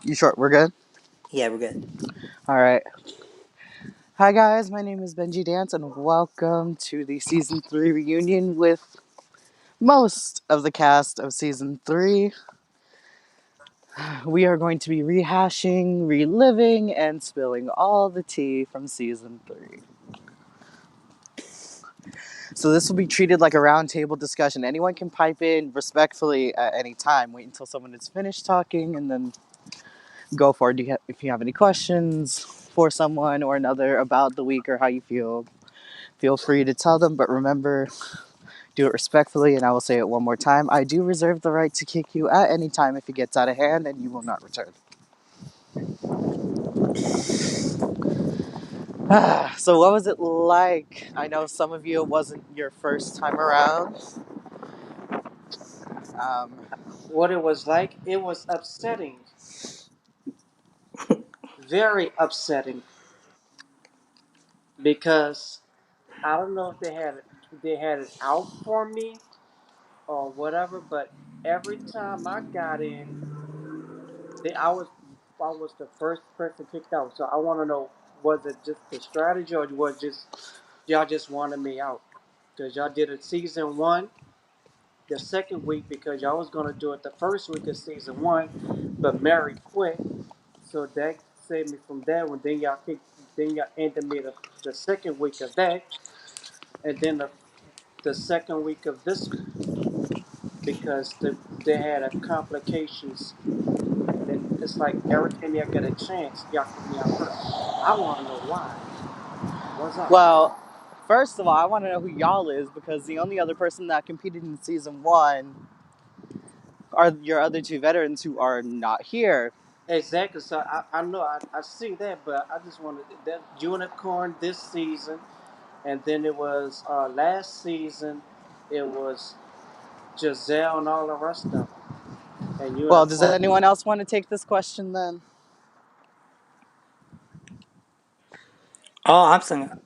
You sure we're good? Yeah, we're good. All right. Hi guys, my name is Benji Dance, and welcome to the season 3 reunion with most of the cast of season 3. We are going to be rehashing, reliving, and spilling all the tea from season 3. So this will be treated like a roundtable discussion. Anyone can pipe in respectfully at any time. Wait until someone is finished talking, and then go for it. If you have any questions for someone or another about the week or how you feel free to tell them. But remember, do it respectfully, and I will say it one more time. I do reserve the right to kick you at any time if it gets out of hand, and you will not return. So what was it like? I know some of you, it wasn't your first time around. Um, What it was like, it was upsetting, very upsetting, because I don't know if they had it out for me or whatever, but every time I got in, they I was the first person kicked out. So I want to know, was it just the strategy or was just y'all just wanted me out? Because y'all did it season one, the second week because y'all was gonna do it the first week of season one, but Mary quit. So that saved me from that one. Then y'all ended me the second week of that, and then the second week of this because they had a complications, and it's like every time y'all get a chance, y'all kick me out first. I want to know why. What's up? well, first of all, I want to know who y'all is because the only other person that competed in season 1 are your other two veterans who are not here. Exactly. So I know I see that, but I just wanted that unicorn this season, and then it was last season. It was Giselle and all the rest of them, and Well, does unicorn. anyone else want to take this question then?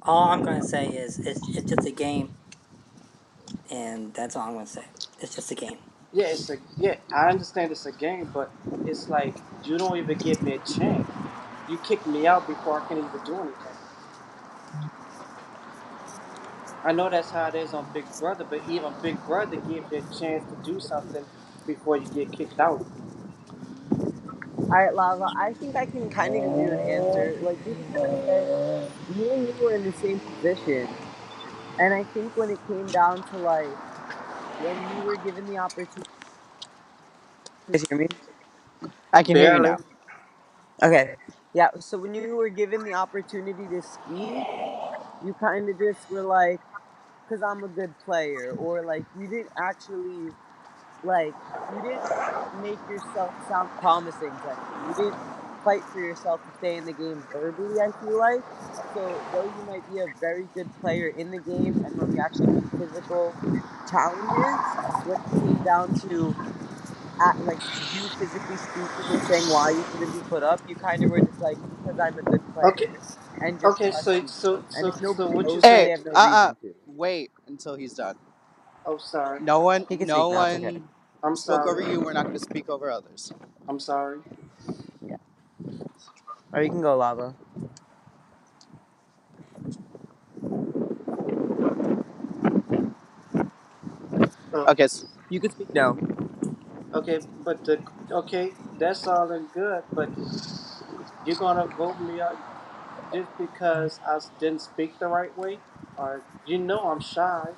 All I'm gonna say is it's just a game, and that's all I'm gonna say. It's just a game. Yeah. I understand it's a game, but it's like you don't even give me a chance. You kick me out before I can even do anything. I know that's how it is on Big Brother, but even Big Brother gives you a chance to do something before you get kicked out. All right, Lava. I think I can kind of give you an answer. Like this is what it is. Me and you were in the same position, and I think when it came down to like when you were given the opportunity, you guys hear me? I can hear you Barely. now. Okay. Yeah. So when you were given the opportunity to speak, you kind of just were like, "Cause I'm a good player," or like you didn't actually like you didn't make yourself sound promising to anyone. You didn't fight for yourself to stay in the game verbally, I feel like. So though you might be a very good player in the game and when we actually do physical challenges, when it came down to like you physically speaking and saying why you shouldn't be put up, you kind of were just like because I'm a good Okay. player and just Okay. left So me. so And so if so nobody what you knows you, say? they have no reason to. Wait until he's done. Oh, sorry. No one, He can no speak now. It's okay. one I'm spoke over sorry. you. We're not going to speak over others. I'm sorry. Yeah. Or you can go, Lava. Uh, Okay, You can speak now. okay, but okay, that's all and good, but you're gonna vote me out just because didn't speak the right way, or I'm shy.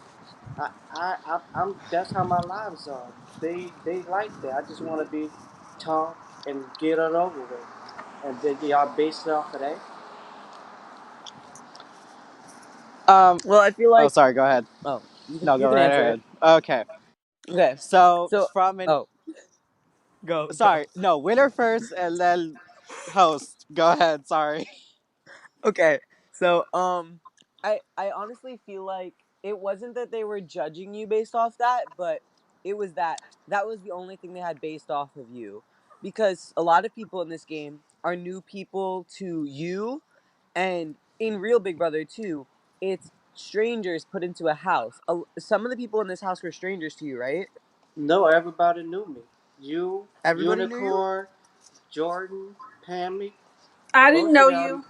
I'm. That's how my lives are. They like that. I just want to be talk and get it over with, and then y'all base it off of that. um, Well, I feel oh, like sorry. Go ahead. oh, No, you go can right answer it. ahead. Okay, Okay, so so from an oh, go. sorry, no, winner first, and then host. Go ahead. Sorry. Okay, so I honestly feel like it wasn't that they were judging you based off that, but it was that was the only thing they had based off of you, because a lot of people in this game are new people to you, and in real Big Brother too, it's strangers put into a house. Some of the people in this house were strangers to you, right? No, everybody knew me. You, Everybody knew you. Unicorn, Jordan, Pammy, I didn't most of know them. you.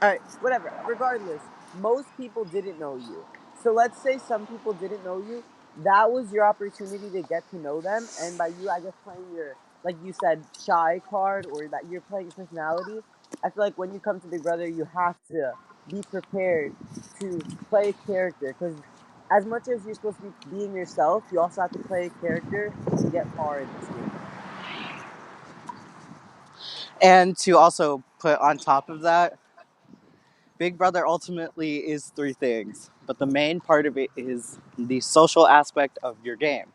All right, whatever. Regardless, most people didn't know you. So let's say some people didn't know you. That was your opportunity to get to know them, and by you, I guess playing your, like you said, shy card, or that you're playing your personality. I feel like when you come to Big Brother, you have to be prepared to play a character because as much as you're supposed to be being yourself, you also have to play a character to get far in this game. And to also put on top of that, Big Brother ultimately is three things, but the main part of it is the social aspect of your game.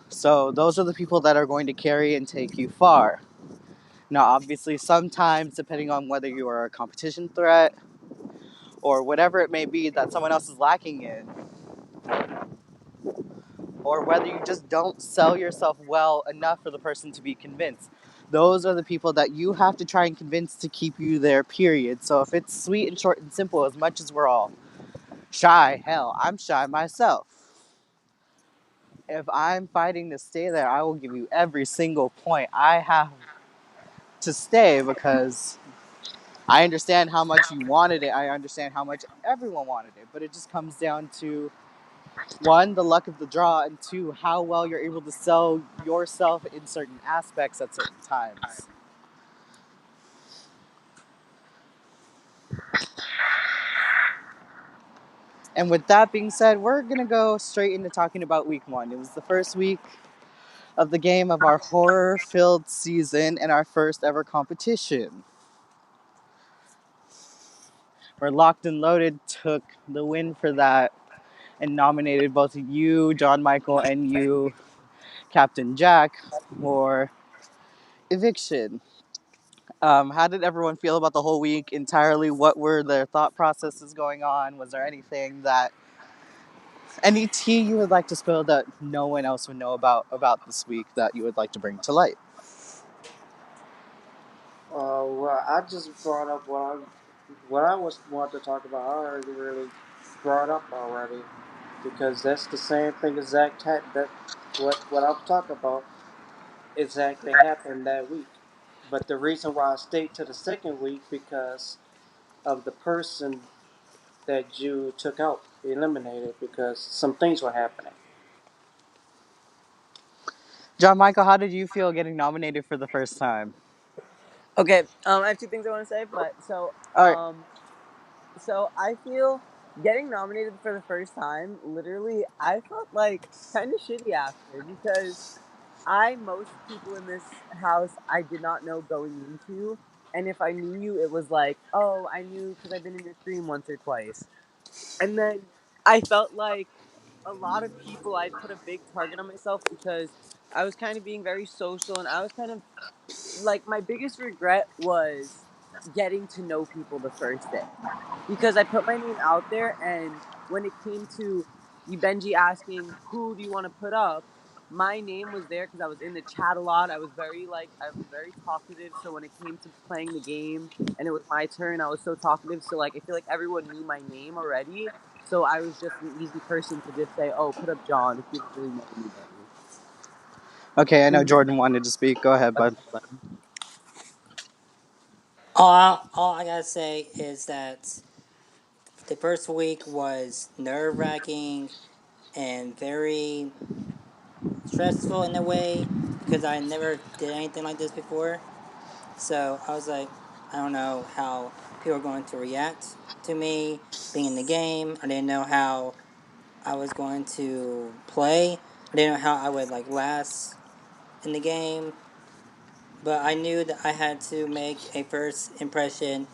So those are the people that are going to carry and take you far. Now, obviously, sometimes, depending on whether you are a competition threat or whatever it may be that someone else is lacking in, or whether you just don't sell yourself well enough for the person to be convinced, those are the people that you have to try and convince to keep you there, period. So if it's sweet and short and simple, as much as we're all shy, hell, I'm shy myself. If I'm fighting to stay there, I will give you every single point I have to stay because I understand how much you wanted it. I understand how much everyone wanted it. But it just comes down to one, the luck of the draw, and two, how well you're able to sell yourself in certain aspects at certain times. And with that being said, we're going to go straight into talking about week one. It was the first week of the game of our horror filled season and our first ever competition, where Locked and Loaded took the win for that and nominated both you, John Michael, and you, Captain Jack, for eviction. How did everyone feel about the whole week entirely? What were their thought processes going on? Was there anything that any tea you would like to spill that no one else would know about this week that you would like to bring to light? Well, I just brought up what I was wanted to talk about. I already really brought up already because that's the same thing that what I'm talking about exactly happened that week. But the reason why I stayed to the second week because of the person that you took out, eliminated, because some things were happening. John Michael, how did you feel getting nominated for the first time? Okay, I have two things I want to say, but All right. so I feel getting nominated for the first time, literally, I felt like kind of shitty after because most people in this house I did not know going into, and if I knew you, it was like, oh, I knew because I've been in your stream once or twice, and then I felt like a lot of people I put a big target on myself because I was kind of being very social and I was kind of like my biggest regret was getting to know people the first day because I put my name out there, and when it came to you, Benji, asking who do you want to put up, my name was there because I was in the chat a lot. I was very talkative. So when it came to playing the game and it was my turn, I was so talkative. So like I feel like everyone knew my name already. So I was just an easy person to just say, "Oh, put up John," if you don't really know anybody. Okay, I know Jordan wanted to speak. Go ahead, bud. All I gotta say is that the first week was nerve wracking and very stressful in a way because I never did anything like this before. So I was like, I don't know how people are going to react to me being in the game. I didn't know how I was going to play. I didn't know how I would like last in the game. But I knew that I had to make a first impression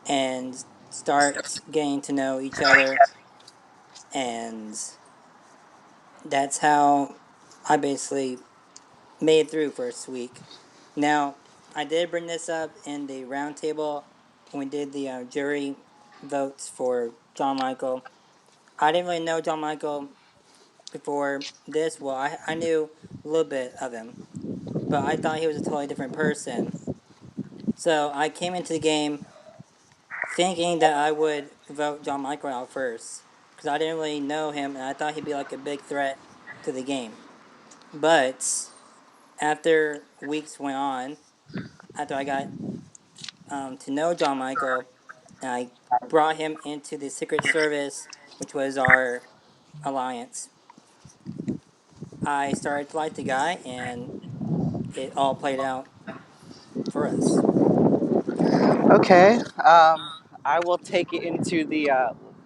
and start getting to know each other, and that's how I basically made it through first week. Now, I did bring this up in the roundtable when we did the jury votes for John Michael. I didn't really know John Michael before this. Well, I knew a little bit of him, but I thought he was a totally different person. So I came into the game thinking that I would vote John Michael out first because I didn't really know him and I thought he'd be like a big threat to the game. But after weeks went on, after I got to know John Michael, and I brought him into the Secret Service, which was our alliance. I started to like the guy, and it all played out for us. Okay. I will take it into the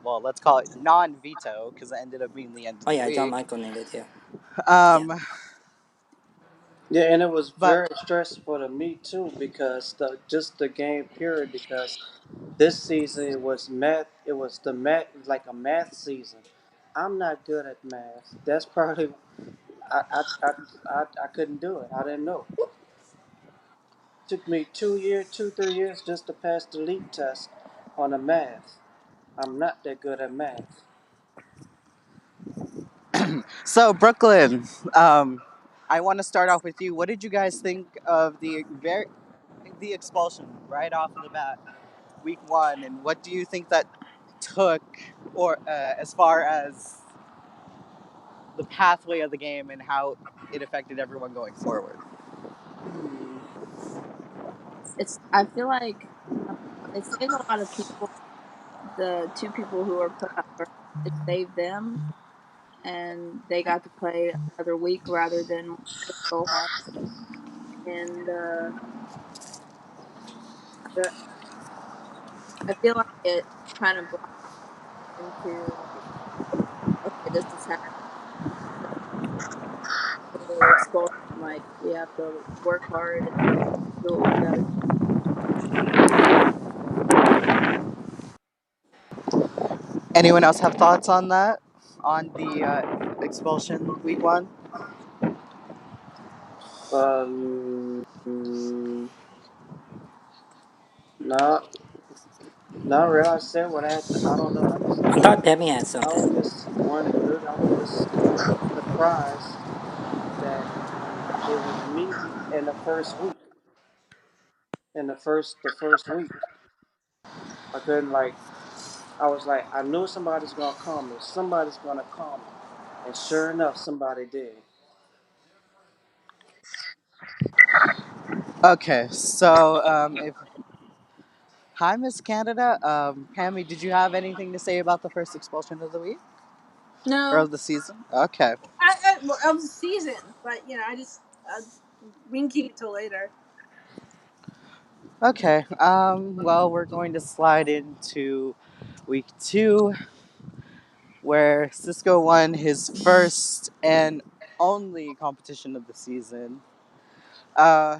well, let's call it non-veto because it ended up being the end of Oh the yeah, John week. Michael named it too. Yeah. Um, Yeah, and it was but very stressful to me too because the game period because this season it was math. It was the math like a math season. I'm not good at math. That's probably I couldn't do it. I didn't know. Took me 2 years, 3 years just to pass the leap test on the math. I'm not that good at math. so Brooklyn, I want to start off with you. What did you guys think of the expulsion right off of the bat, week one, and what do you think that took, or as far as the pathway of the game and how it affected everyone going forward? Hmm. It's. I feel like it saved a lot of people. The two people who were put out first, it saved them, and they got to play another week rather than go home. And the, I feel like it kind of brought into okay, this is happening. Expulsion. Like we have to work hard and do what we got to. Anyone else have thoughts on that? On the expulsion week one? Not not really. I said what I had to. I don't know. I thought Demi had I was something. just wondered. I was just surprised that it was me in the first week. In the first week, I couldn't like. I was like, I knew somebody's gonna call me. Somebody's gonna call me, and sure enough, somebody did. Okay, so if hi, Miss Canada. Hammy, did you have anything to say about the first expulsion of the week or No, of the season? Okay. well, of the season, but I just we can keep it till later. Okay. Well, we're going to slide into week two, where Cisco won his first and only competition of the season. Uh,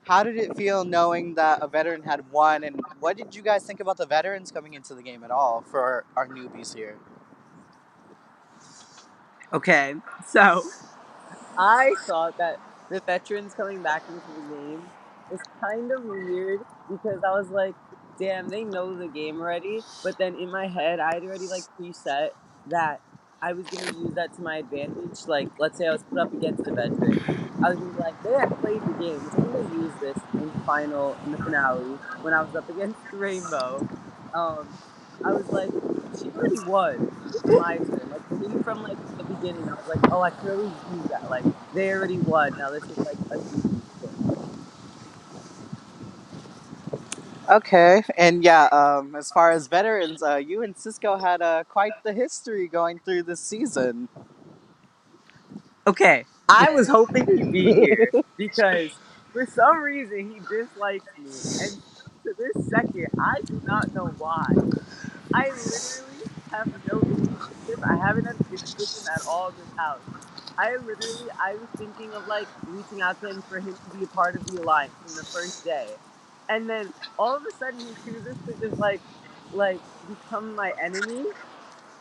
how did it feel knowing that a veteran had won, and what did you guys think about the veterans coming into the game at all for our newbies here? Okay, so I thought that the veterans coming back into the game was kind of weird because I was like, damn, they know the game already. But then in my head, I had already like preset that I was gonna use that to my advantage. Like, let's say I was put up against a veteran. I was gonna be like, they had played the game. So I'm gonna use this in the finale when I was up against Rainbow. Um, I was like, she already won. It's my turn. Like for me, from like the beginning, I was like, oh, I could always use that. Like they already won. Now this is like a newbie thing. Okay, and yeah, as far as veterans, you and Cisco had quite the history going through this season. Okay, I was hoping he'd be here because for some reason he dislikes me, and to this second, I do not know why. I literally have no issues with him. I haven't had an issue with him at all in this house. I was thinking of like reaching out to him for him to be a part of the alliance from the first day, and then all of a sudden he chooses to just like become my enemy,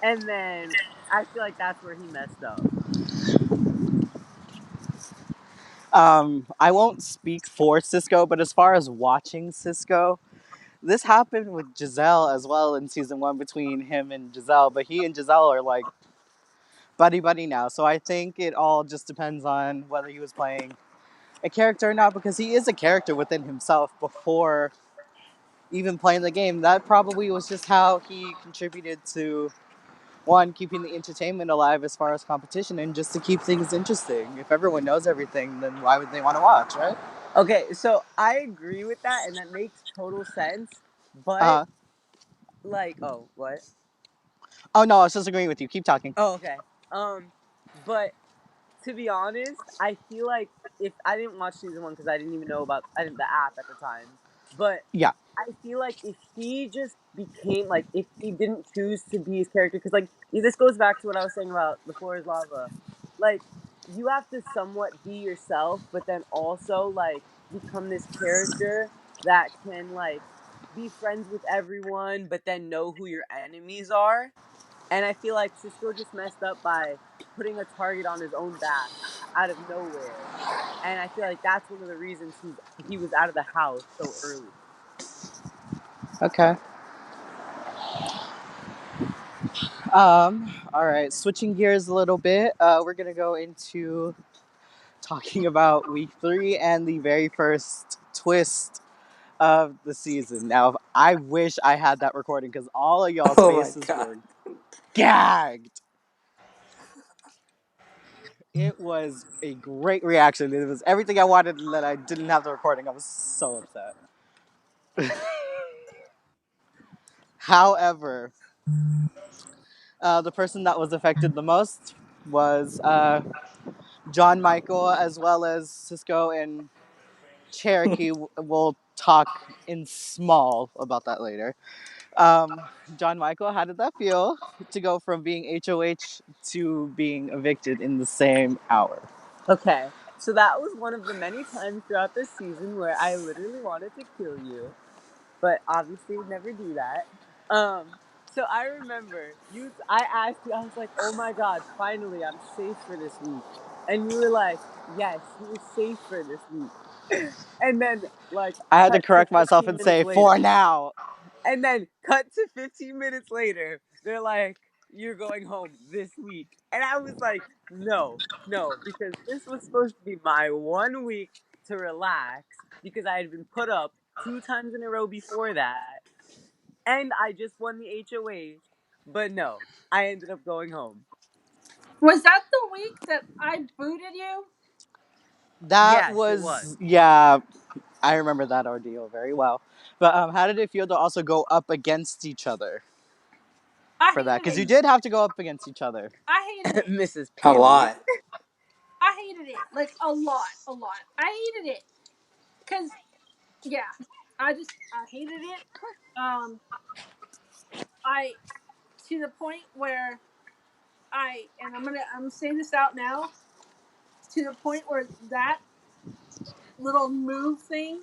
and then I feel like that's where he messed up. I won't speak for Cisco, but as far as watching Cisco, this happened with Giselle as well in season one between him and Giselle, but he and Giselle are like buddy buddy now. So I think it all just depends on whether he was playing a character or not, because he is a character within himself before even playing the game. That probably was just how he contributed to one, keeping the entertainment alive as far as competition, and just to keep things interesting. If everyone knows everything, then why would they want to watch, right? Okay, so I agree with that, and that makes total sense. But Uh, like, oh, what? oh no, I was just agreeing with you. Keep talking. Oh, okay. But to be honest, I feel like if I didn't watch season one because I didn't even know about the app at the time, but Yeah. I feel like if he just became like if he didn't choose to be his character, because like this goes back to what I was saying about the floor is lava, like you have to somewhat be yourself, but then also like become this character that can like be friends with everyone, but then know who your enemies are. And I feel like Cisco just messed up by putting a target on his own back out of nowhere. And I feel like that's one of the reasons he was out of the house so early. Okay. All right. Switching gears a little bit, we're gonna go into talking about week 3 and the very first twist of the season. Now, I wish I had that recording because all of y'all's Oh my faces god. were gagged. It was a great reaction. It was everything I wanted, and that I didn't have the recording. I was so upset. However, the person that was affected the most was John Michael, as well as Cisco and Cherokee. We'll talk in small about that later. John Michael, how did that feel to go from being HOH to being evicted in the same hour? Okay. So that was one of the many times throughout this season where I literally wanted to kill you, but obviously would never do that. So I remember I asked you, I was like, oh my god, finally I'm safe for this week. And you were like, yes, you're safe for this week. And then like I had to cut to correct myself 15 and minutes say, later. for now. And then cut to 15 minutes later, they're like, you're going home this week. And I was like, no, no, because this was supposed to be my 1 week to relax because I had been put up 2 times in a row before that. And I just won the HOH. But no, I ended up going home. Was that the week that I booted you? That Yes, it was. was, yeah, I remember that ordeal very well. But how did it feel to also go up against each other I for that? hated Because you it. did have to go up against each other. I hated it. Mrs. A Penny. lot. I hated it. Like a lot, a lot. I hated it. Cause yeah, I hated it. I to the point where I'm saying this out now, to the point where that little move thing,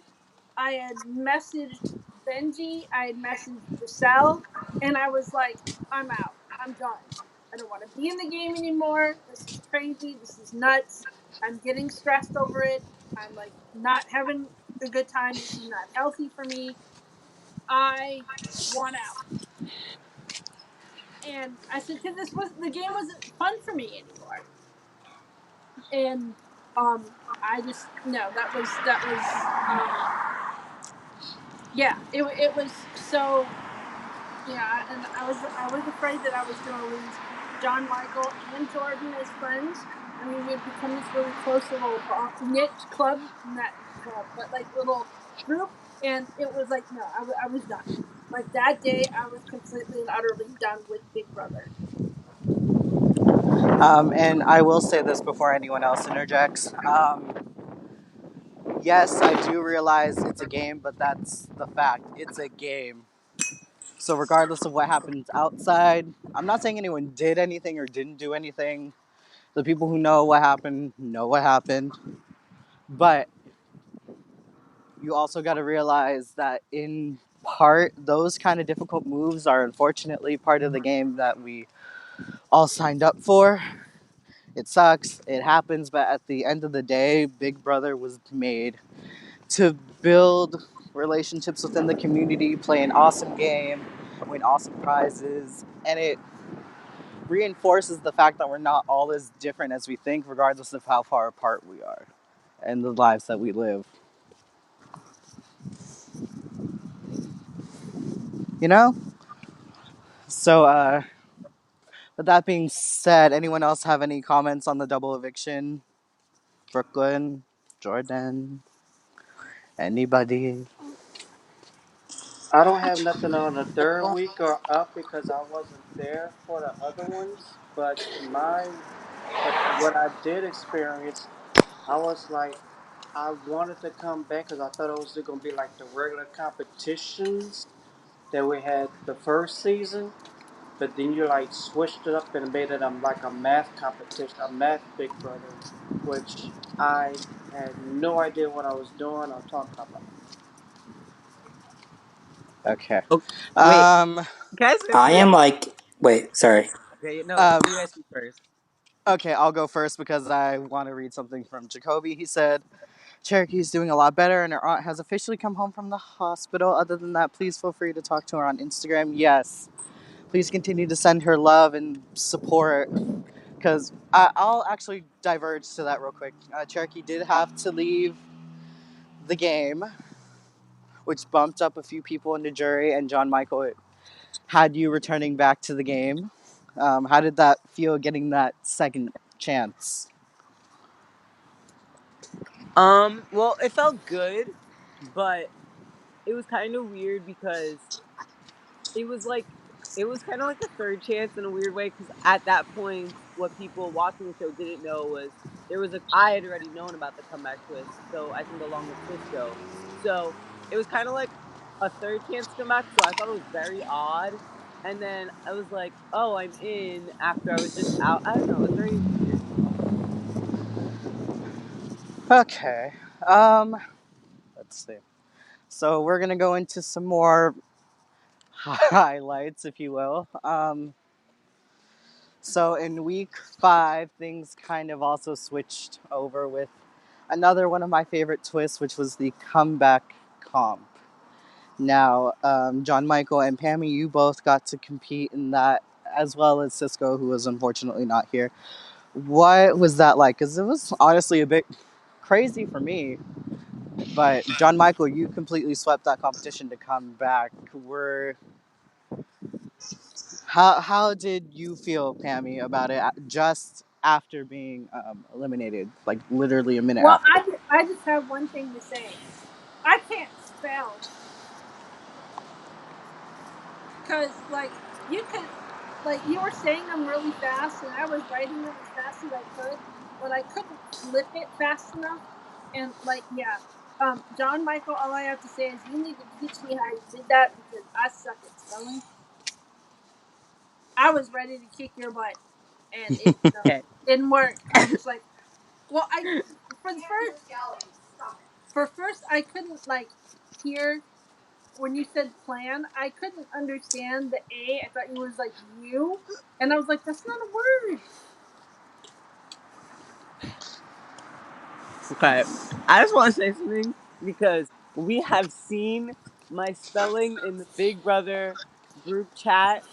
I had messaged Benji, I had messaged Giselle, and I was like, I'm out. I'm done. I don't want to be in the game anymore. This is crazy. This is nuts. I'm getting stressed over it. I'm like not having a good time. This is not healthy for me. I want out. And I said, because the game wasn't fun for me anymore. And I just no, yeah, it was so yeah, and I was afraid that I was going to lose John Michael and Jordan as friends. I mean, we had become this really close little knit club, not club, but like little group, and it was like no, I was done. Like that day, I was completely and utterly done with Big Brother. And I will say this before anyone else interjects. Yes, I do realize it's a game, but that's the fact. It's a game. So, regardless of what happens outside, I'm not saying anyone did anything or didn't do anything. The people who know what happened know what happened. But you also got to realize that, in part, those kind of difficult moves are unfortunately part of the game that we all signed up for. It sucks, it happens, but at the end of the day, Big Brother was made to build relationships within the community, play an awesome game, win awesome prizes, and it reinforces the fact that we're not all as different as we think, regardless of how far apart we are and the lives that we live. You know? So, With that being said, anyone else have any comments on the double eviction? Brooklyn, Jordan, anybody? I don't have nothing on the third week or up because I wasn't there for the other ones. But what I did experience, I was like, I wanted to come back because I thought it was going to be like the regular competitions that we had the first season. But then you like switched it up and made it like a math competition, a math Big Brother, which I had no idea what I was doing or talking about. Okay. Oh, wait, Um. can I say I something? am like, wait, sorry. Okay, no, Um. you guys speak first. Okay, I'll go first because I want to read something from Jacoby. He said, Cherokee's doing a lot better and her aunt has officially come home from the hospital. Other than that, please feel free to talk to her on Instagram. Yes. Please continue to send her love and support because I'll actually diverge to that real quick. Cherokee did have to leave the game, which bumped up a few people in the jury, and John Michael had you returning back to the game. How did that feel getting that second chance? Well, it felt good, but it was kind of weird because it was like it was kind of like a third chance in a weird way because at that point what people watching the show didn't know was there was a I had already known about the comeback twist, so I think along with Cisco, so it was kind of like a third chance comeback, so I thought it was very odd, and then I was like, oh, I'm in after I was just out. I don't know, it was very weird. Okay. Let's see. So we're gonna go into some more highlights, if you will. So in week 5, things kind of also switched over with another one of my favorite twists, which was the comeback comp. Now, John Michael and Pammy, you both got to compete in that, as well as Cisco, who was unfortunately not here. What was that like? Because it was honestly a bit crazy for me. But John Michael, you completely swept that competition to come back. How did you feel, Pammy, about it just after being eliminated? Like literally a minute Well, after. I just have one thing to say. I can't spell because you could you were saying them really fast and I was writing them as fast as I could, but I couldn't flip it fast enough. And yeah, John Michael, all I have to say is you need to teach me how you did that because I suck at spelling. I was ready to kick your butt, and it Okay. didn't work. I'm just like, well, I for the first for first I couldn't hear when you said plan. I couldn't understand the A. I thought it was like you, and I was like, that's not a word. Okay. I just want to say something because we have seen my spelling in the Big Brother group chat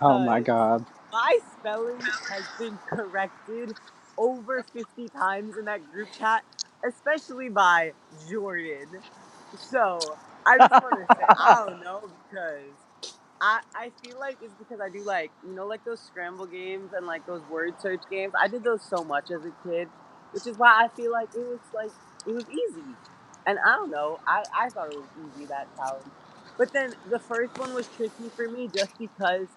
Oh my because god. my spelling has been corrected over 50 times in that group chat, especially by Jordan. So I just want to say, I don't know because I feel like it's because I do like those scramble games and like those word search games. I did those so much as a kid, which is why I feel like it was easy. And I don't know, I thought it was easy that challenge. But then the first one was tricky for me just because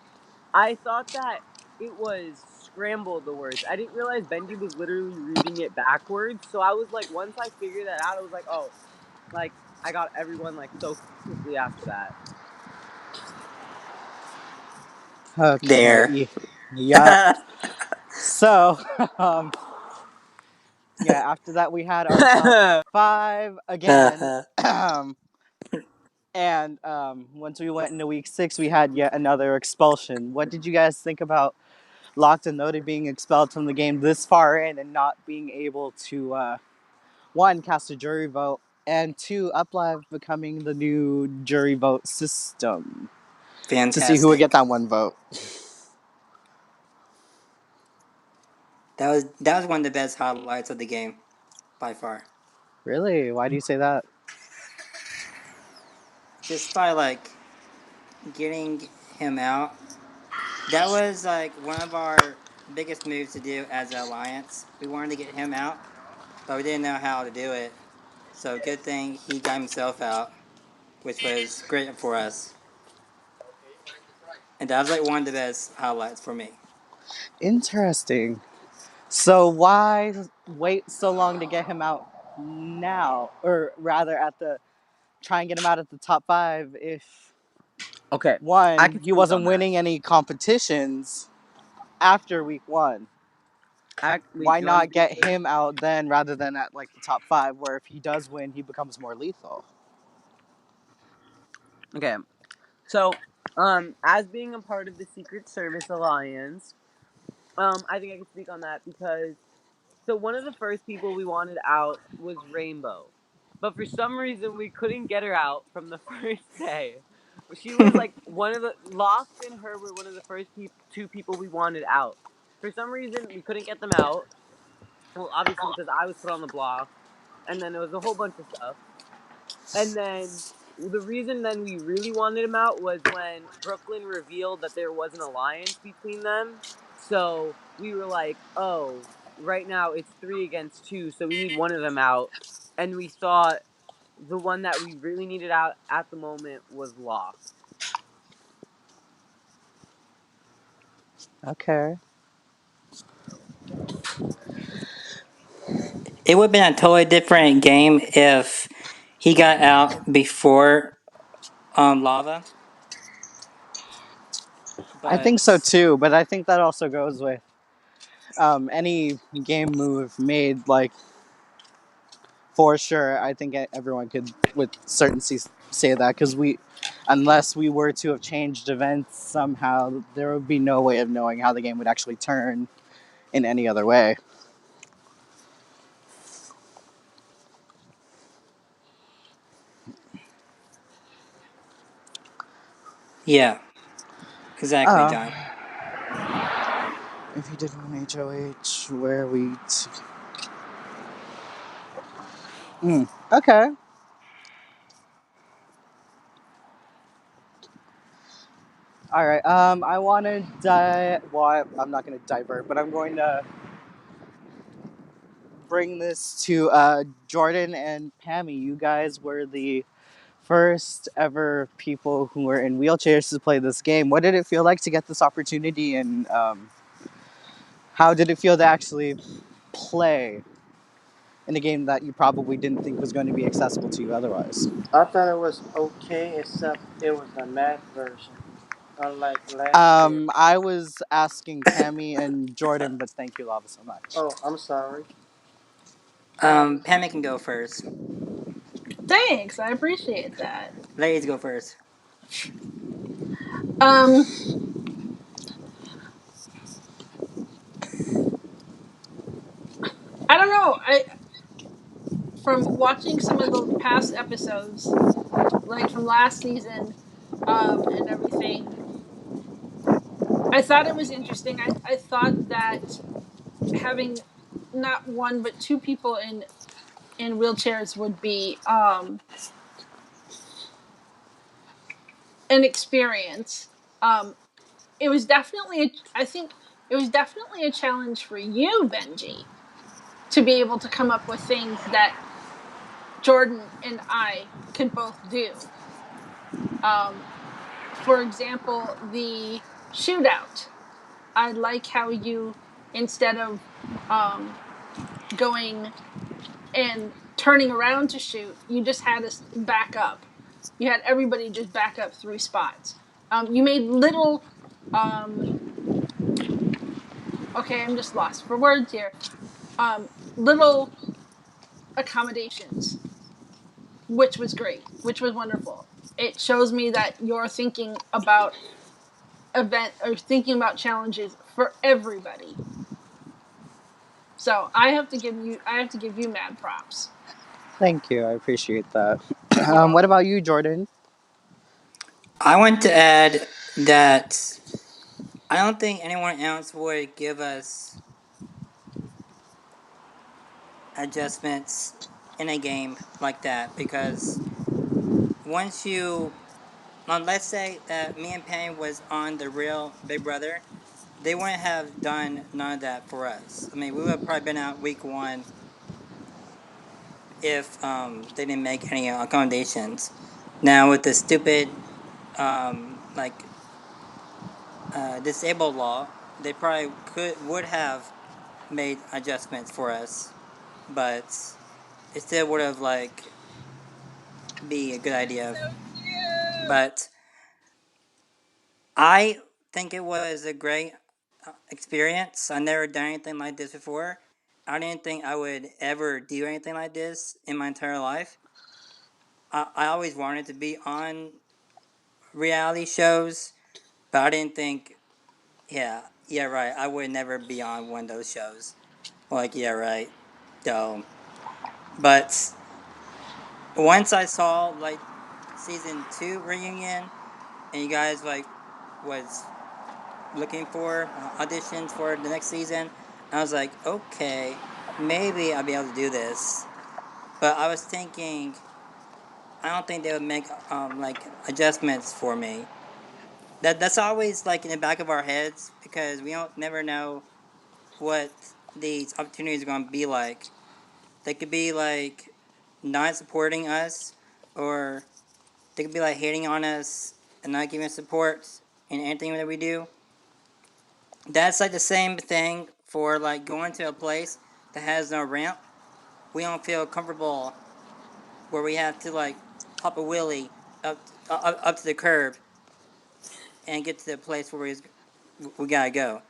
I thought that it was scrambled the words. I didn't realize Benji was literally reading it backwards. So I was like, once I figured that out, I was like, oh, like I got everyone like so quickly after that. There. Okay. Yep. So, um, yeah, after that we had our top 5 again. And once we went into week 6, we had yet another expulsion. What did you guys think about Locked and Loaded being expelled from the game this far in and not being able to, one, cast a jury vote, and two, Uplive becoming the new jury vote system to see who would get Fantastic. that one vote? That was one of the best highlights of the game by far. Really? Why do you say that? Just by like getting him out. That was like one of our biggest moves to do as an alliance. We wanted to get him out, but we didn't know how to do it. So good thing he got himself out, which was great for us. And that was like one of the best highlights for me. Interesting. So why wait so long to get him out now, or rather, at the try and get him out at the top five if Okay, I one can he speak on wasn't that. winning any competitions after week one? Wait, Why do you want me not to go get first? him out then rather than at like the top five, where if he does win, he becomes more lethal? Okay, so as being a part of the Secret Service Alliance, I think I can speak on that because so one of the first people we wanted out was Rainbow, but for some reason we couldn't get her out from the first day. She was like one of the Lost and her were one of the first two people we wanted out. For some reason we couldn't get them out. Well, obviously because I was put on the block, and then there was a whole bunch of stuff. And then the reason then we really wanted him out was when Brooklyn revealed that there was an alliance between them. So we were like, oh, right now it's 3 against 2, so we need one of them out. And we thought the one that we really needed out at the moment was Lost. Okay. It would have been a totally different game if he got out before Lava. I think so But too, but I think that also goes with any game move made, like, for sure. I think everyone could with certainty say that, because unless we were to have changed events somehow, there would be no way of knowing how the game would actually turn in any other way. yeah, exactly, Uh, John. if you did one HOH, where we. Okay. All right. I want to Well, I'm not going to divert, but I'm going to bring this to Jordan and Pammy. You guys were the first ever people who were in wheelchairs to play this game. What did it feel like to get this opportunity, and how did it feel to actually play in a game that you probably didn't think was going to be accessible to you otherwise? I thought it was okay, except it was the math version, unlike last year. I was asking Pammy and Jordan, but thank you, Lava, so much. Oh, I'm sorry. Um, Pammy can go first. Thanks, I appreciate that. Ladies go first. Um, I don't know. I From watching some of the past episodes, like from last season, and everything, I thought it was interesting. I thought that having not one but two people in wheelchairs would be an experience. It was definitely, I think, it was definitely a challenge for you, Benji, to be able to come up with things that Jordan and I could both do. Um, for example, the shootout. I like how you, instead of um, going and turning around to shoot, you just had us back up. You had everybody just back up 3 spots. You made little, um, okay, I'm just lost for words here. Little accommodations, which was great, which was wonderful. It shows me that you're thinking about challenges for everybody. So I have to give you mad props. Thank you. I appreciate that. You're What welcome. about you, Jordan? I want to add that I don't think anyone else would give us adjustments in a game like that because once you let's say that me and Penny was on the real Big Brother, they wouldn't have done none of that for us. I mean, we would have probably been out week one if they didn't make any accommodations. Now with the stupid like disabled law, they probably would have made adjustments for us, but it still would have like be a good idea. But I think it was a great experience. I never done anything like this before. I didn't think I would ever do anything like this in my entire life. I always wanted to be on reality shows, but I didn't think, yeah, right. I would never be on one of those shows. Like, yeah, right. So, but once I saw like season two reunion, and you guys like was looking for auditions for the next season, I was like, okay, maybe I'll be able to do this. But I was thinking, I don't think they would make like adjustments for me. That's always like in the back of our heads because we don't never know what these opportunities are going to be like. They could be like not supporting us, or they could be like hating on us and not giving us support in anything that we do. That's like the same thing for like going to a place that has no ramp. We don't feel comfortable where we have to like pop a wheelie up to the curb and get to the place where we gotta go.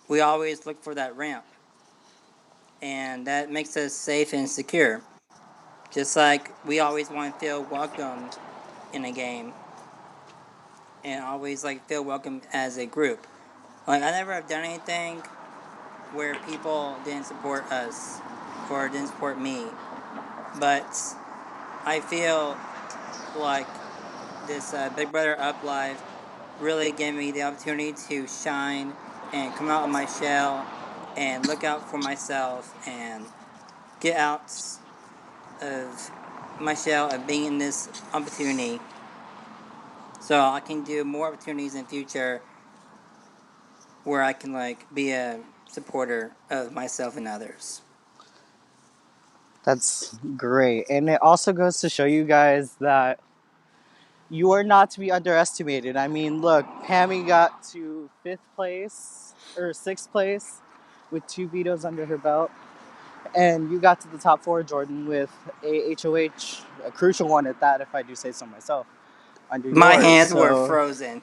We always look for that ramp, and that makes us safe and secure. Just like we always want to feel welcome in a game, and always like feel welcome as a group. Like I never have done anything where people didn't support us or didn't support me, but I feel like this Big Brother Up Live really gave me the opportunity to shine and come out of my shell and look out for myself and get out of my shell of being in this opportunity so I can do more opportunities in the future where I can like be a supporter of myself and others. That's great. And it also goes to show you guys that you are not to be underestimated. I mean, look, Pammy got to fifth place or sixth place with two vetoes under her belt. And you got to the top four, Jordan, with a HOH, a crucial one at that, if I do say so myself, under My yours. hands were So, frozen.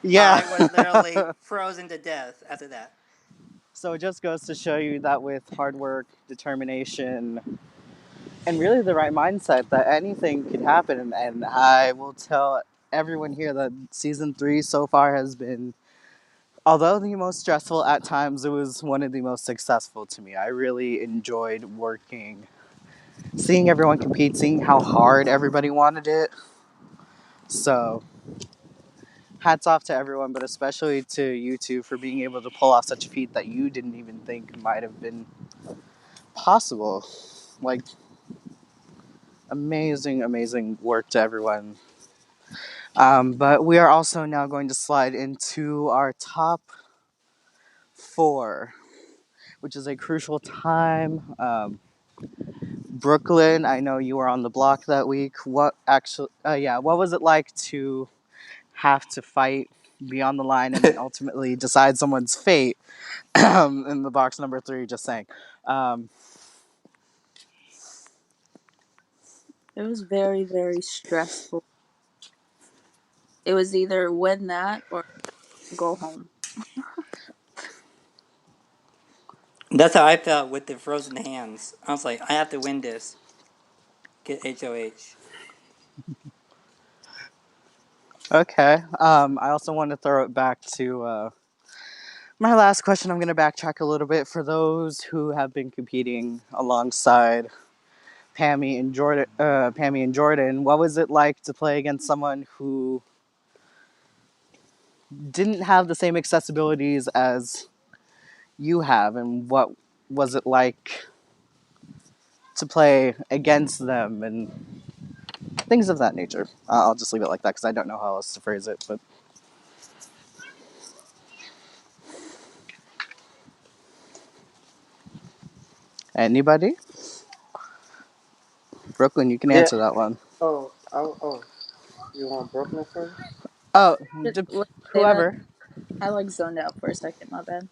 yeah. I was literally frozen to death after that. So it just goes to show you that with hard work, determination, and really the right mindset, that anything could happen. And I will tell everyone here that season three so far has been, although the most stressful at times, it was one of the most successful to me. I really enjoyed working, seeing everyone compete, seeing how hard everybody wanted it. So hats off to everyone, but especially to you two for being able to pull off such a feat that you didn't even think might have been possible. Like, amazing, amazing work to everyone. But we are also now going to slide into our top four, which is a crucial time. Brooklyn, I know you were on the block that week. What was it like to have to fight, be on the line, and then ultimately decide someone's fate in the box number three? Just saying. Um, It was very, very stressful. It was either win that or go home. That's how I felt with the frozen hands. I was like, I have to win this. Get HOH. okay. I also want to throw it back to my last question. I'm going to backtrack a little bit for those who have been competing alongside Pammy and Jordan. What was it like to play against someone who didn't have the same accessibilities as you have, and what was it like to play against them? And things of that nature. I'll just leave it like that because I don't know how else to phrase it. But anybody, Brooklyn, you can Yeah. answer that one. Oh. You want Brooklyn first? Oh, What say that? whoever. I like zoned out for a second. My bad.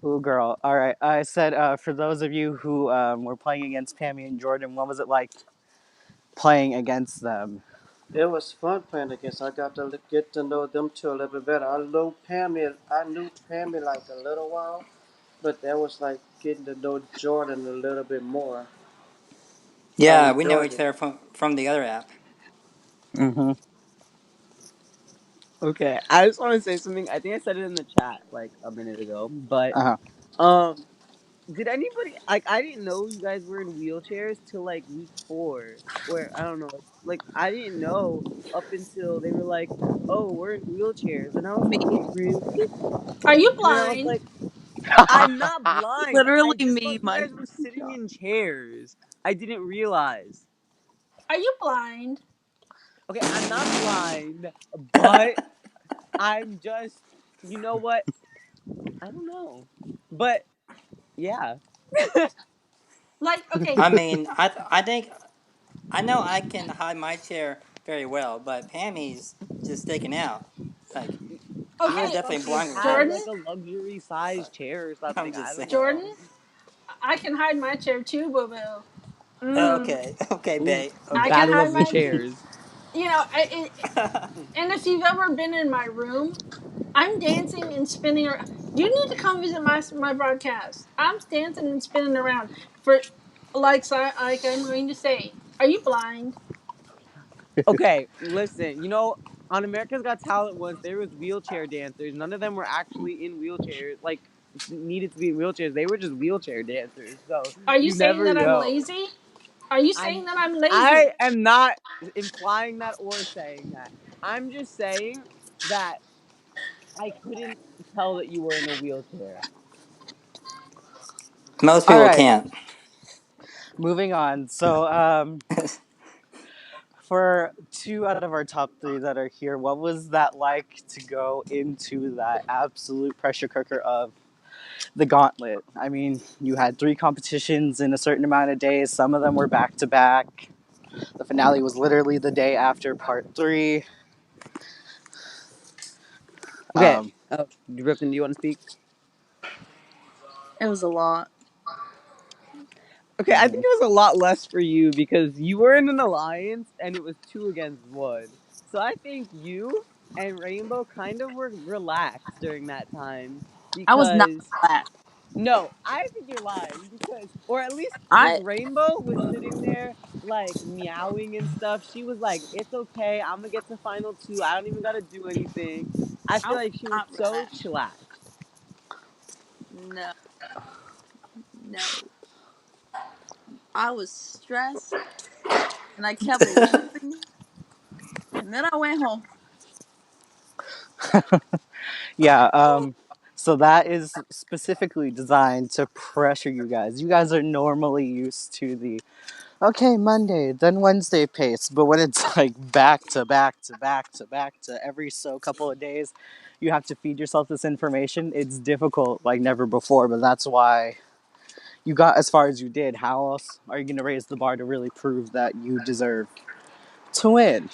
Ooh, girl. All right. I said for those of you who were playing against Pammy and Jordan, what was it like playing against them? It was fun playing against. I got to get to know them two a little bit better. I knew Pammy like a little while, but that was like getting to know Jordan a little bit more. I Yeah, we know enjoyed each it. other from the other app. Mm-hmm. Okay, I just want to say something. I think I said it in the chat like a minute ago, but Uh-huh. um, did anybody like? I didn't know you guys were in wheelchairs till like week 4, or I don't know. Like I didn't know up until they were like, "Oh, we're in wheelchairs," and I was Me. like, "Really?" Are you And then I was blind? like, "I'm not blind. I Literally just me, thought you my guys were sitting in chairs. I didn't realize." Are you blind? Okay, I'm not blind, but I'm just, you know what? I don't know. But yeah. Like, okay, I mean, I think I know I can hide my chair very well, but Pammy's just sticking out. Like Yeah, she's okay, some definitely kids blind have Jordan, like regardless. a luxury size chair or I'm something. I just don't saying. know. Jordan, I can hide my chair too, boo boo. Mm. Okay, okay, Ooh, babe. I Okay. can battle hide of the my, chairs. and if you've ever been in my room, I'm dancing and spinning around. You need to come visit my broadcast. I'm dancing and spinning around for, like I'm going to say, are you blind? Okay, listen, on America's Got Talent once there was wheelchair dancers. None of them were actually in wheelchairs, like needed to be in wheelchairs. They were just wheelchair dancers. So Are you you saying never that I'm know. lazy? Are you I'm saying that I'm lazy? I am not implying that or saying that. I'm just saying that I couldn't tell that you were in a wheelchair. Most All people right. can't. Moving on. So, for two out of our top three that are here, what was that like to go into that absolute pressure cooker of the gauntlet? I mean, you had three competitions in a certain amount of days. Some of them were back to back. The finale was literally the day after part three. Okay. Um, Brooklyn, do you want to speak? It was a lot. Okay, I think it was a lot less for you because you were in an alliance and it was 2 against 1. So I think you and Rainbow kind of were relaxed during that time I was not because black. no, I think you're lying because, or at least if I Rainbow was sitting there like meowing and stuff, she was like, "It's okay, I'm gonna get to final 2. I don't even gotta do anything." I I feel was like she was not so relaxed. chillaxed. No, no. I was stressed and I kept losing. And then I went home. yeah. So that is specifically designed to pressure you guys. You guys are normally used to the okay, Monday, then Wednesday pace. But when it's like back to back to back to back to every so couple of days, you have to feed yourself this information. It's difficult like never before, but that's why you got as far as you did. How else are you going to raise the bar to really prove that you deserve to win?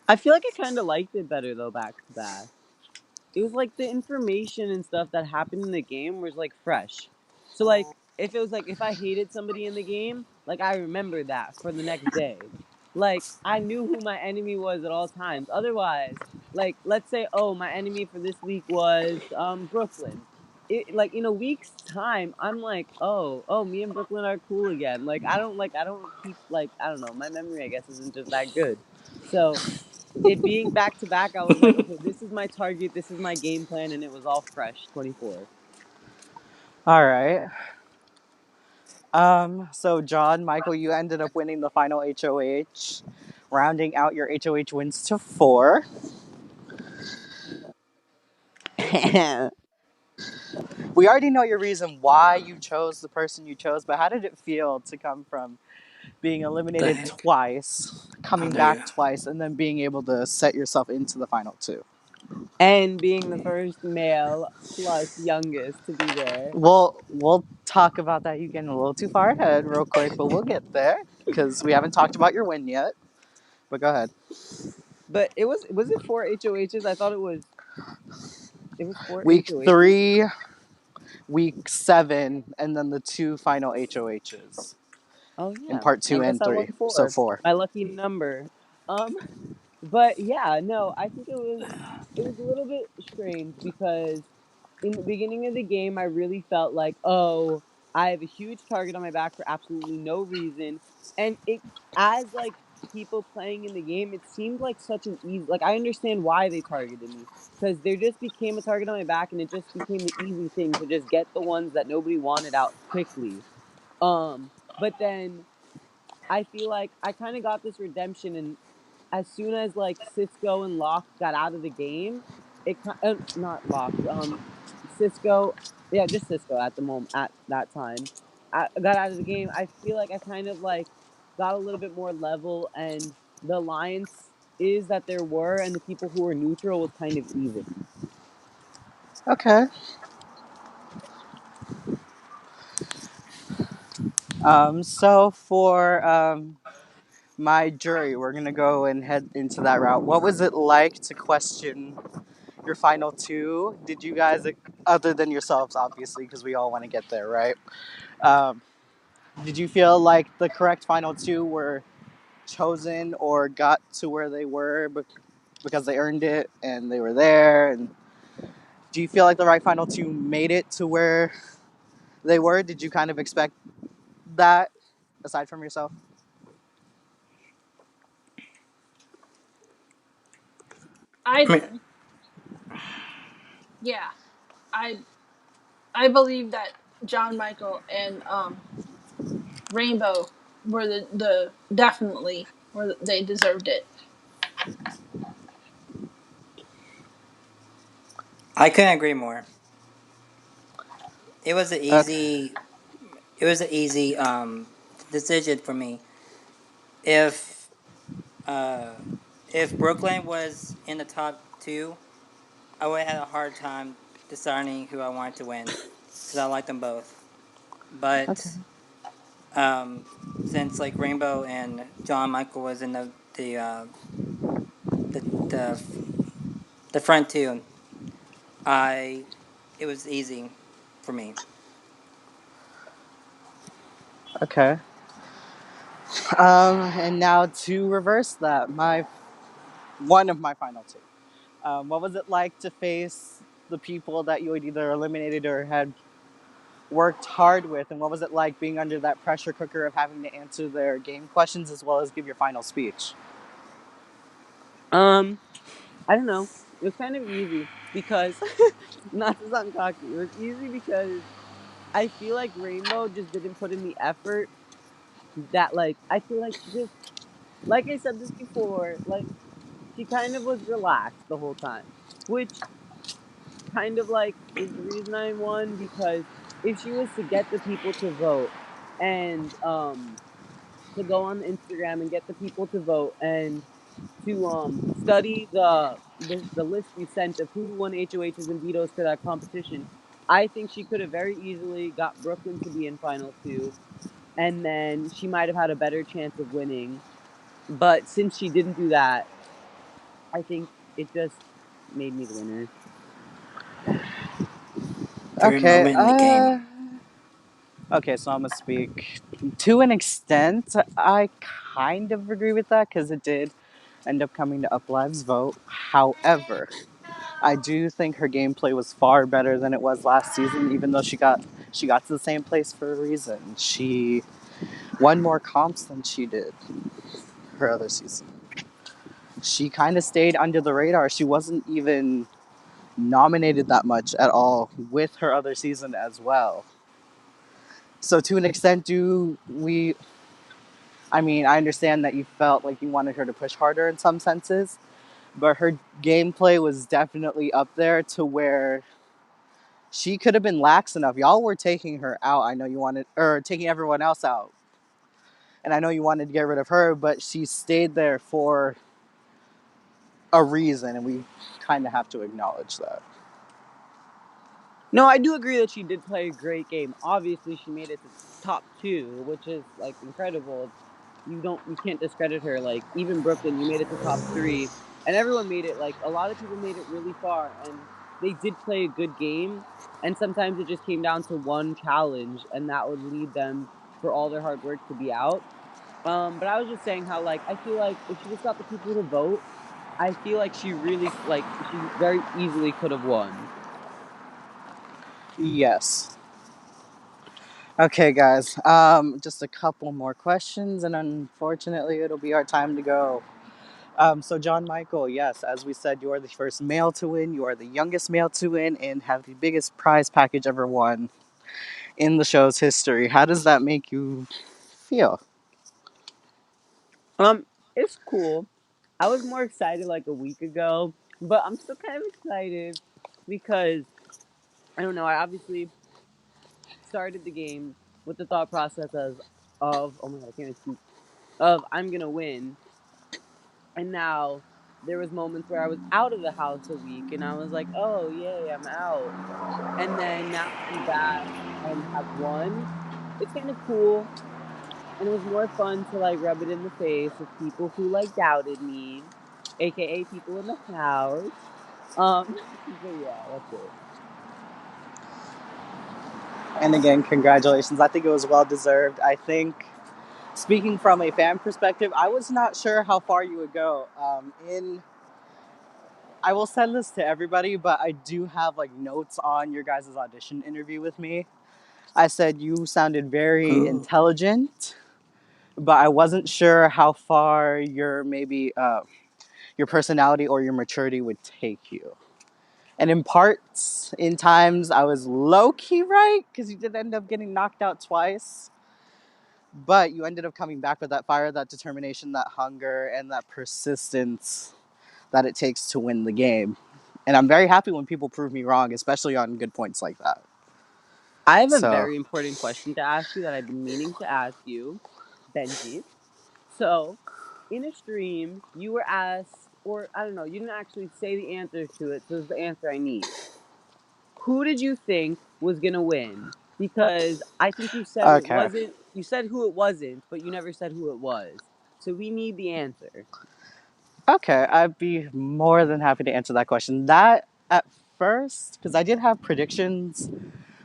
I feel like I kind of liked it better though back to back. It was like the information and stuff that happened in the game was like fresh. So like if it was like if I hated somebody in the game, like I remembered that for the next day. Like I knew who my enemy was at all times. Otherwise, like let's say oh my enemy for this week was Brooklyn. It like in a week's time, I'm like, oh, me and Brooklyn are cool again. I don't keep like I don't know, my memory I guess isn't just that good. So it being back to back, I was like, okay, this is my target, this is my game plan, and it was all fresh 24. All right. So John, Michael, you ended up winning the final HOH, rounding out your HOH wins to four. We already know your reason why you chose the person you chose, but how did it feel to come from being The eliminated heck? twice, Oh, coming there you go. back twice, and then being able to set yourself into the final two. And being the first male plus youngest to be there. We'll talk about that. You're getting a little too far ahead, real quick, but we'll get there because we haven't talked about your win yet. But go ahead. But was it four HOHs? I thought it was four Week HOHs. 3, week 7, and then the two final HOHs Oh in yeah, part I 2 guess and I 3. won So four. 4. My lucky number. Um, but yeah, no, I think it was a little bit strange because in the beginning of the game, I really felt like, oh, I have a huge target on my back for absolutely no reason, and it as like people playing in the game, it seemed like such an easy. Like I understand why they targeted me because there just became a target on my back, and it just became the easy thing to just get the ones that nobody wanted out quickly. But then I feel like I kind of got this redemption, and as soon as like Cisco and Locke got out of the game, not Locke, Cisco, yeah, just Cisco at the moment at that time, I got out of the game. I feel like I kind of like got a little bit more level, and the alliance is that there were, and the people who were neutral was kind of even. Okay. So for my jury, we're gonna go and head into that route. What was it like to question your final two? Did you guys, other than yourselves, obviously, because we all want to get there, right? Um, did you feel like the correct final two were chosen or got to where they were because they earned it and they were there? And do you feel like the right final two made it to where they were? Did you kind of expect that, aside from yourself? I I mean, did. Yeah, I I believe that John Michael and Rainbow were the definitely where they deserved it. I couldn't agree more. It was an Okay. easy. It was an easy decision for me. If uh, if Brooklyn was in the top two, I would have had a hard time deciding who I wanted to win because I like them both. Okay. But um, since like Rainbow and John Michael was in the the the front two, I it was easy for me. Okay. And now to reverse that, my one of my final two. What was it like to face the people that you had either eliminated or had worked hard with, and what was it like being under that pressure cooker of having to answer their game questions as well as give your final speech? Um, I don't know. It was kind of easy because not to sound cocky, it was easy because I feel like Rainbow just didn't put in the effort that like I feel like just like I said this before, like she kind of was relaxed the whole time, which kind of like is the reason I won because if she was to get the people to vote and to go on Instagram and get the people to vote and to study the list we sent of who won HOHs and vetoes for that competition, I think she could have very easily got Brooklyn to be in final two, and then she might have had a better chance of winning. But since she didn't do that, I think it just made me the winner. Favorite Okay. moment in the game. Okay. So I'm gonna speak to an extent. I kind of agree with that because it did end up coming to Uplive's vote. However, I do think her gameplay was far better than it was last season. Even though she got to the same place for a reason. She won more comps than she did her other season. She kind of stayed under the radar. She wasn't even nominated that much at all with her other season as well. So to an extent, do we? I mean, I understand that you felt like you wanted her to push harder in some senses, but her gameplay was definitely up there to where she could have been lax enough. Y'all were taking her out. I know you wanted, or taking everyone else out. And I know you wanted to get rid of her, but she stayed there for a reason, and we kind of have to acknowledge that. No, I do agree that she did play a great game. Obviously, she made it to top two, which is like incredible. You can't discredit her. Like even Brooklyn, you made it to top three, and everyone made it. Like a lot of people made it really far, and they did play a good game. And sometimes it just came down to one challenge, and that would lead them for all their hard work to be out. But I was just saying how like I feel like if she just got the people to vote, I feel like she very easily could have won. Yes. Okay, guys. Just a couple more questions, and unfortunately, it'll be our time to go. So, John Michael, yes, as we said, you are the first male to win. You are the youngest male to win, and have the biggest prize package ever won in the show's history. How does that make you feel? Um, it's cool. I was more excited like a week ago, but I'm still kind of excited because I don't know. I obviously started the game with the thought process of oh my god, I can't even speak of I'm gonna win, and now there was moments where I was out of the house a week, and I was like, oh yay, I'm out, and then now to be back and have won, it's kind of cool. And it was more fun to like rub it in the face of people who like doubted me, aka people in the house. Um, but yeah, that's it. And again, congratulations. I think it was well deserved. I think, speaking from a fan perspective, I was not sure how far you would go. I will send this to everybody, but I do have like notes on your guys' audition interview with me. I said you sounded very intelligent, but I wasn't sure how far your maybe your personality or your maturity would take you. And in parts, in times, I was low key right because you did end up getting knocked out twice. But you ended up coming back with that fire, that determination, that hunger, and that persistence that it takes to win the game. And I'm very happy when people prove me wrong, especially on good points like that. I have a So, very important question to ask you that I've been meaning to ask you, Benji. So, in a stream, you were asked, or I don't know, you didn't actually say the answer to it, so it's the answer I need. Who did you think was gonna win? Because I think you said it okay. wasn't. You said who it wasn't, but you never said who it was. So we need the answer. Okay, I'd be more than happy to answer that question. That at first, because I did have predictions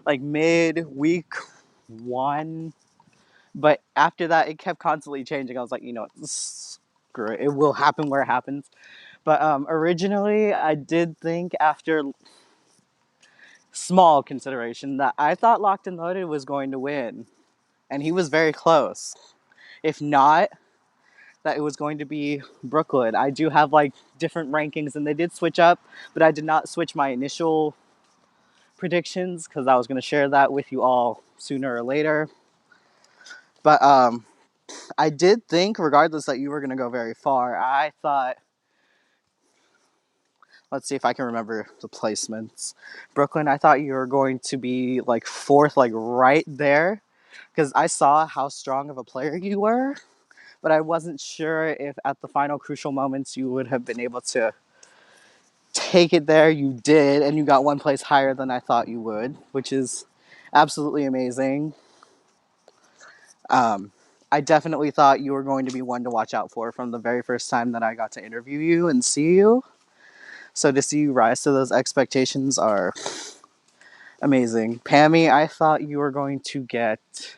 like mid week one, but after that, it kept constantly changing. I was like, you know what, screw it. It will happen where it happens. But originally, I did think after small consideration that I thought Locked and Loaded was going to win, and he was very close. If not, that it was going to be Brooklyn. I do have like different rankings, and they did switch up, but I did not switch my initial predictions because I was going to share that with you all sooner or later. But I did think, regardless, that you were going to go very far. I thought, let's see if I can remember the placements. Brooklyn, I thought you were going to be like fourth, like right there, because I saw how strong of a player you were, but I wasn't sure if at the final crucial moments you would have been able to take it there. You did, and you got one place higher than I thought you would, which is absolutely amazing. Um, I definitely thought you were going to be one to watch out for from the very first time that I got to interview you and see you. So to see you rise to those expectations are amazing. Pammy, I thought you were going to get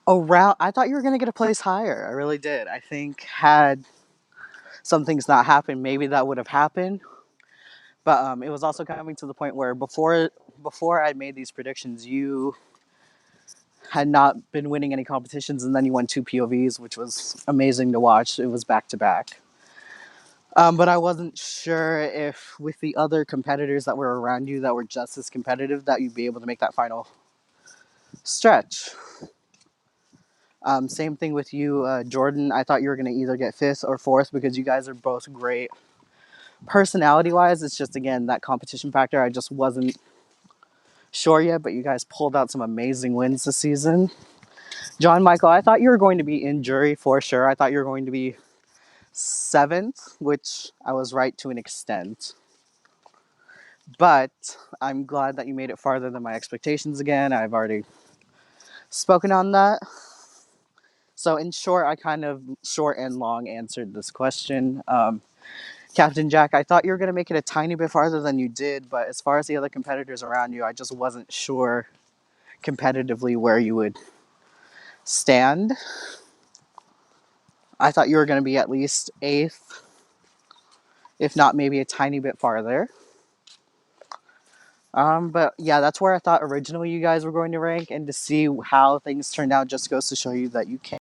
around. I thought you were going to get a place higher. I really did. I think had some things not happened, maybe that would have happened. But it was also coming to the point where before I made these predictions, you had not been winning any competitions, and then you won two POVs, which was amazing to watch. It was back to back. But I wasn't sure if with the other competitors that were around you that were just as competitive that you'd be able to make that final stretch. Same thing with you, Jordan. I thought you were going to either get fifth or fourth because you guys are both great. Personality wise, it's just, again, that competition factor. I just wasn't sure yet, but you guys pulled out some amazing wins this season. John Michael, I thought you were going to be in jury for sure. I thought you were going to be seventh, which I was right to an extent. But I'm glad that you made it farther than my expectations again. I've already spoken on that. So, in short, I kind of short and long answered this question. Captain Jack, I thought you were going to make it a tiny bit farther than you did, but as far as the other competitors around you, I just wasn't sure competitively where you would stand. I thought you were going to be at least eighth, if not maybe a tiny bit farther. But yeah, that's where I thought originally you guys were going to rank, and to see how things turned out just goes to show you that you can.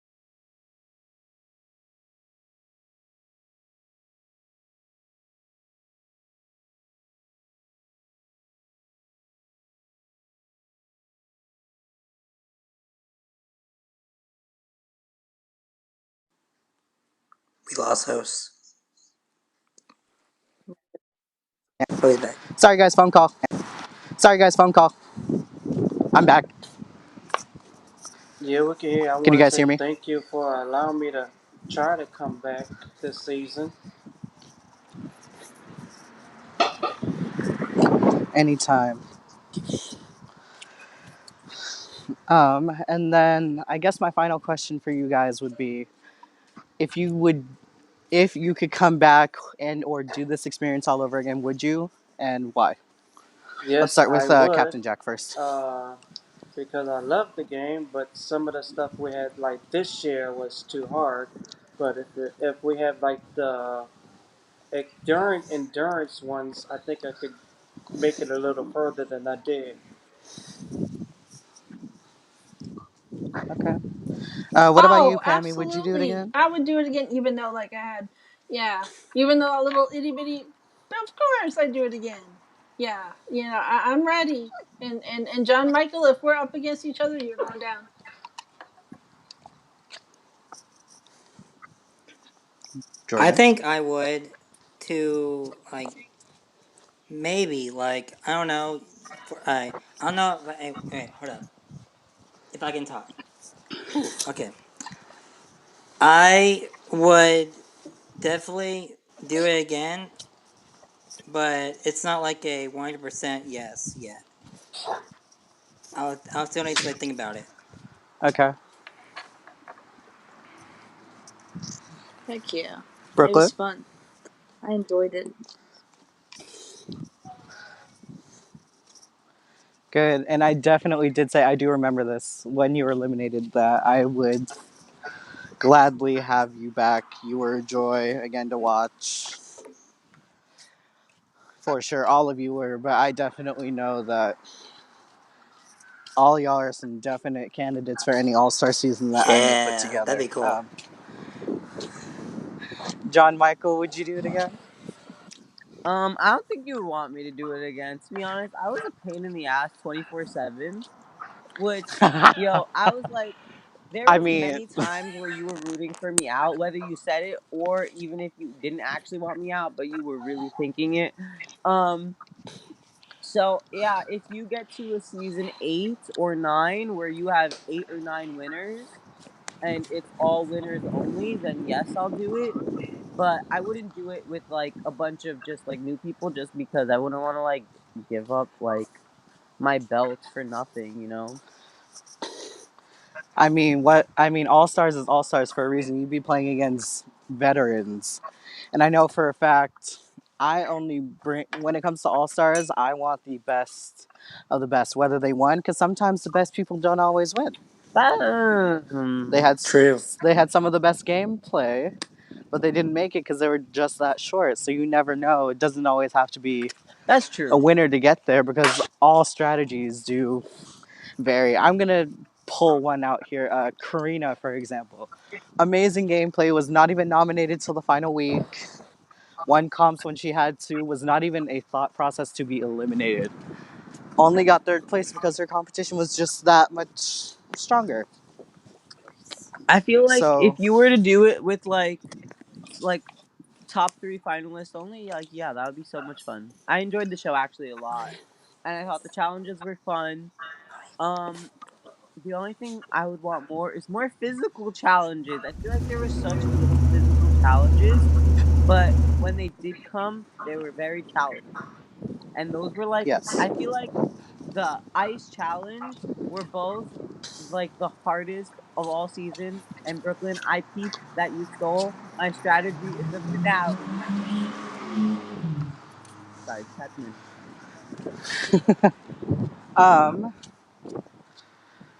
We lost host. Oh, he's back. Sorry, guys, phone call. Sorry, guys, phone call. I'm back. Yeah, we can hear. I Can you want to guys hear say me? thank you for allowing me to try to come back this season. Anytime. And then I guess my final question for you guys would be, if you would, if you could come back and or do this experience all over again, would you, and why? Let's Yes, start I with would. Captain Jack first. Uh, because I love the game, but some of the stuff we had like this year was too hard. But if we had like the endurance ones, I think I could make it a little further than I did. Okay. What about Oh, you, Pammy? Would you do it absolutely. again? I would do it again, even though, like, I had, yeah, even though a little itty bitty, of course I'd do it again. Yeah, I'm ready. And John Michael, if we're up against each other, you're going down. I Jordan? think I would to like maybe like I don't know. I don't know. Wait, hold up. If I can talk. Whew, okay. I would definitely do it again, but it's not like a 100% yes yet. I'll still need to think about it. Okay. Heck yeah. It Brooklyn? was fun. I enjoyed it. Good. And I definitely did say, I do remember this when you were eliminated, that I would gladly have you back. You were a joy again to watch. For sure, all of you were, but I definitely know that all y'all are some definite candidates for any All Star season that I may put Yeah, that'd together. be cool. John Michael, would you do it again? I don't think you would want me to do it again. To be honest, I was a pain in the ass 24/7. Which, yo, I was like, there I was mean, many times where you were rooting for me out, whether you said it or even if you didn't actually want me out, but you were really thinking it. Um, so yeah, if you get to a season 8 or 9 where you have 8 or 9 winners and it's all winners only, then yes, I'll do it. But I wouldn't do it with like a bunch of just like new people just because I wouldn't want to like give up like my belts for nothing, you know? I mean, what? I mean, All Stars is All Stars for a reason. You'd be playing against veterans. And I know for a fact, I only bring, when it comes to All Stars, I want the best of the best, whether they won, because sometimes the best people don't always win. That, They had True. they had some of the best gameplay, but they didn't make it because they were just that short. So you never know. It doesn't always have to be that's a true. winner to get there, because all strategies do vary. I'm gonna pull one out here. Karina, for example, amazing gameplay, was not even nominated till the final week. Won comps when she had to. Was not even a thought process to be eliminated. Only got third place because her competition was just that much stronger. I feel like if So, you were to do it with like top 3 finalists only, like yeah, that would be so much fun. I enjoyed the show actually a lot, and I thought the challenges were fun. Um, the only thing I would want more is more physical challenges. I feel like there were such little physical challenges, but when they did come, they were very challenging. And those were like, Yes. I feel like the ice challenge were both like the hardest of all seasons. And Brooklyn, I peeped that you stole my strategy in the finale. Sorry, just had to mention. Um.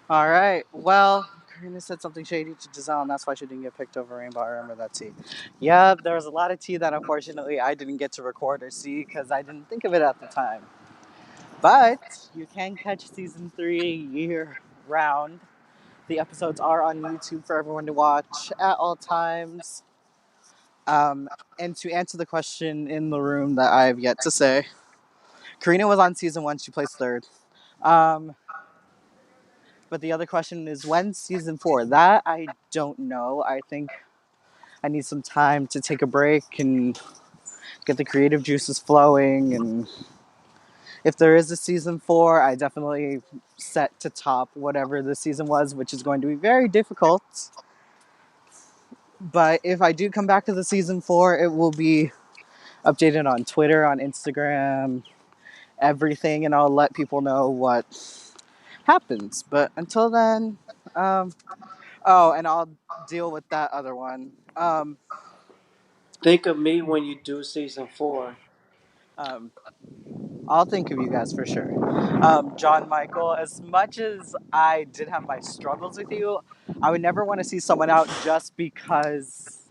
All right. Well, Karina said something shady to Giselle, and that's why she didn't get picked over Rainbow. I remember that tea. Yeah, there was a lot of tea that unfortunately I didn't get to record or see because I didn't think of it at the time. But you can catch season 3 year round. The episodes are on YouTube for everyone to watch at all times. And to answer the question in the room that I have yet to say, Karina was on season 1. She placed third. Um, but the other question is when season 4? That I don't know. I think I need some time to take a break and get the creative juices flowing. And if there is a season 4, I definitely set to top whatever the season was, which is going to be very difficult. But if I do come back to the season 4, it will be updated on Twitter, on Instagram, everything, and I'll let people know what happens. But until then, um, oh, and I'll deal with that other one. Think of me when you do season 4. Um, I'll think of you guys for sure. John Michael, as much as I did have my struggles with you, I would never want to see someone out just because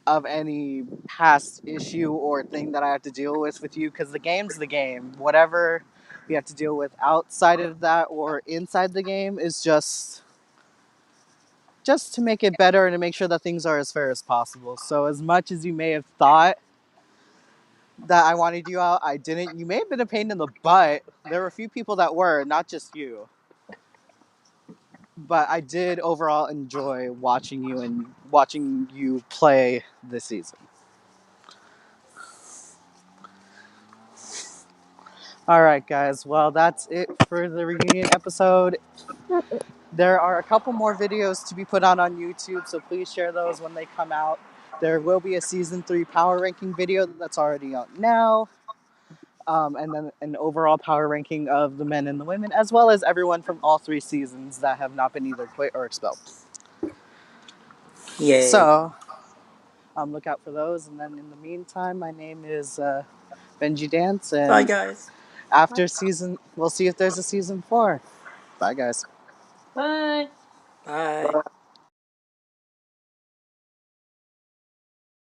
of any past issue or thing that I have to deal with you because the game's the game. Whatever we have to deal with outside of that or inside the game is just to make it better and to make sure that things are as fair as possible. So as much as you may have thought that I wanted you out, I didn't. You may have been a pain in the butt. There were a few people that were, not just you. But I did overall enjoy watching you and watching you play this season. All right, guys. Well, that's it for the reunion episode. There are a couple more videos to be put out on YouTube, so please share those when they come out. There will be a season 3 power ranking video that's already out now, and then an overall power ranking of the men and the women, as well as everyone from all 3 seasons that have not been either quit or expelled. Yay. So, look out for those. And then in the meantime, my name is Benji Dance, Bye, and guys. after season, we'll see if there's a season 4. Bye, guys. Bye. Bye.